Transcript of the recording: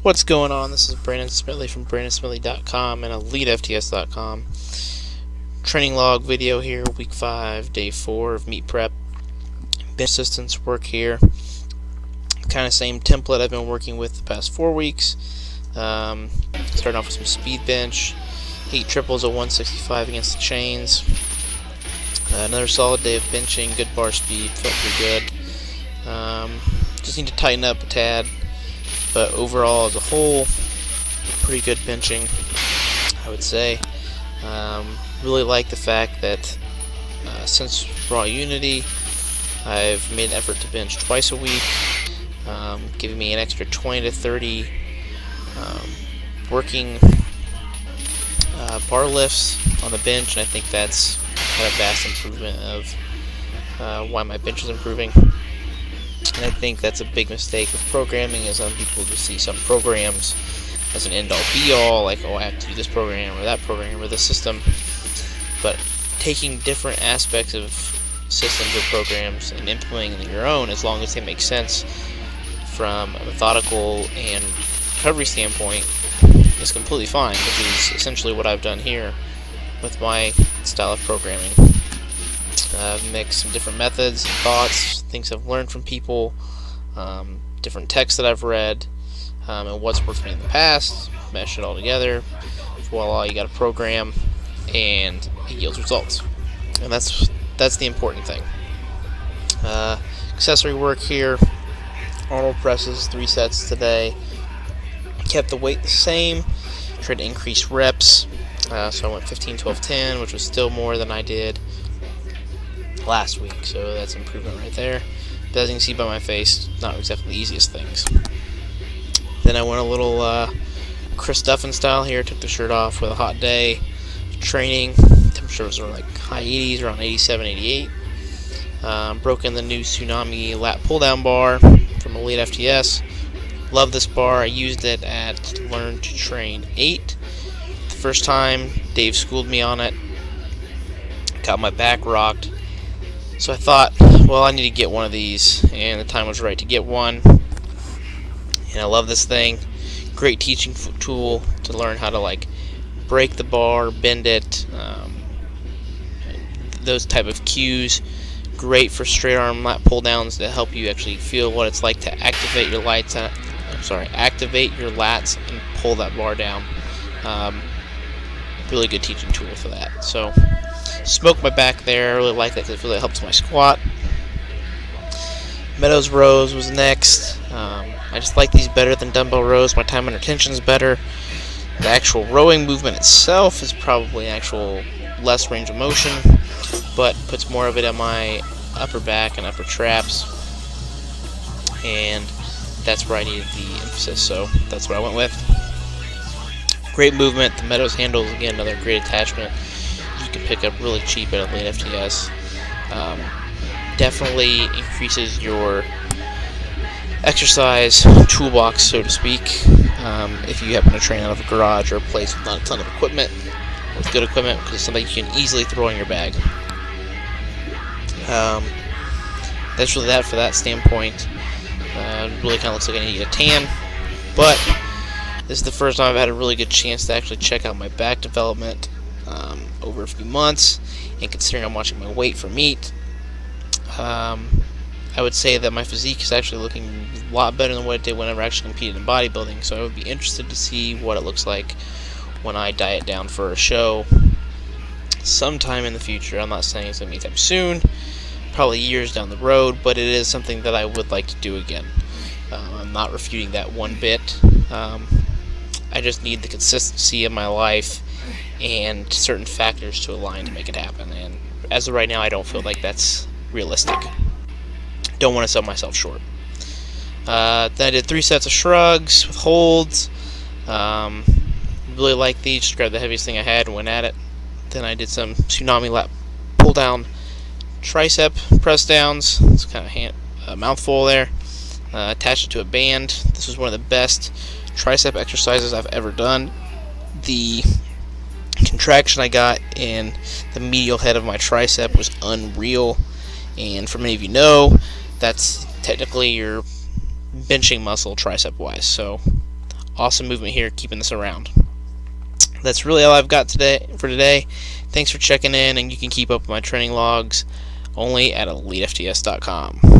What's going on? This is Brandon Smitley from BrandonSmitley.com and EliteFTS.com. Training log video here, week 5, day 4 of meet prep. Bench assistance work here. Kind of same template I've been working with the past 4 weeks. Starting off with some speed bench, 8 triples at 165 against the chains. Another solid day of benching, good bar speed, felt pretty good. Just need to tighten up a tad. But overall, as a whole, pretty good benching, I would say. Really like the fact that since Raw Unity, I've made an effort to bench twice a week, giving me an extra 20 to 30 working bar lifts on the bench, and I think that's had a vast improvement of why my bench is improving. And I think that's a big mistake with programming, is some people just see some programs as an end-all be-all, like, oh, I have to do this program or that program or this system. But taking different aspects of systems or programs and implementing them your own, as long as they make sense from a methodical and recovery standpoint, is completely fine, which is essentially what I've done here with my style of programming. I've mixed some different methods and thoughts, things I've learned from people, different texts that I've read, and what's worked for me in the past, mesh it all together. Voila, you got a program, and it yields results. And that's the important thing. Accessory work here, Arnold Presses, 3 sets today. Kept the weight the same, tried to increase reps, so I went 15, 12, 10, which was still more than I did last week, so that's improvement right there. But as you can see by my face, not exactly the easiest things. Then I went a little Chris Duffin style here, took the shirt off with a hot day training. Temperatures were like high 80s, around 87, 88. Broke in the new Tsunami Lat Pulldown bar from EliteFTS. Love this bar. I used it at Learn to Train 8. The first time, Dave schooled me on it. Got my back rocked. So I thought, well, I need to get one of these, and the time was right to get one. And I love this thing. Great teaching tool to learn how to, like, break the bar, bend it, those type of cues. Great for straight arm lat pull downs to help you actually feel what it's like to activate your activate your lats and pull that bar down. Really good teaching tool for that. So smoked my back there. I really like that because it really helps my squat. Meadows Rows was next. I just like these better than dumbbell rows. My time under tension is better. The actual rowing movement itself is probably actual less range of motion, but puts more of it on my upper back and upper traps, and that's where I needed the emphasis, so that's what I went with. Great movement. The Meadows handles, again, another great attachment you can pick up really cheap at EliteFTS. Definitely increases your exercise toolbox, so to speak, if you happen to train out of a garage or a place with not a ton of equipment, with good equipment, because it's something you can easily throw in your bag. That's really that for that standpoint. Really kind of looks like I need to get a tan, but this is the first time I've had a really good chance to actually check out my back development over a few months, and considering I'm watching my weight for meet, I would say that my physique is actually looking a lot better than what it did whenever I actually competed in bodybuilding, so I would be interested to see what it looks like when I diet down for a show sometime in the future. I'm not saying it's going to be anytime soon, probably years down the road, but it is something that I would like to do again. I'm not refuting that one bit. I just need the consistency of my life and certain factors to align to make it happen, and as of right now, I don't feel like that's realistic. Don't want to sell myself short. Then I did 3 sets of shrugs with holds. Really like these. Just grabbed the heaviest thing I had and went at it. Then I did some Tsunami Lat Pulldown tricep press downs. It's kind of a mouthful there. Attached it to a band. This was one of the best tricep exercises I've ever done. The contraction I got in the medial head of my tricep was unreal, and for many of you know, that's technically your benching muscle tricep wise, so awesome movement here, keeping this around. That's really all I've got for today. Thanks for checking in, and you can keep up with my training logs only at EliteFTS.com.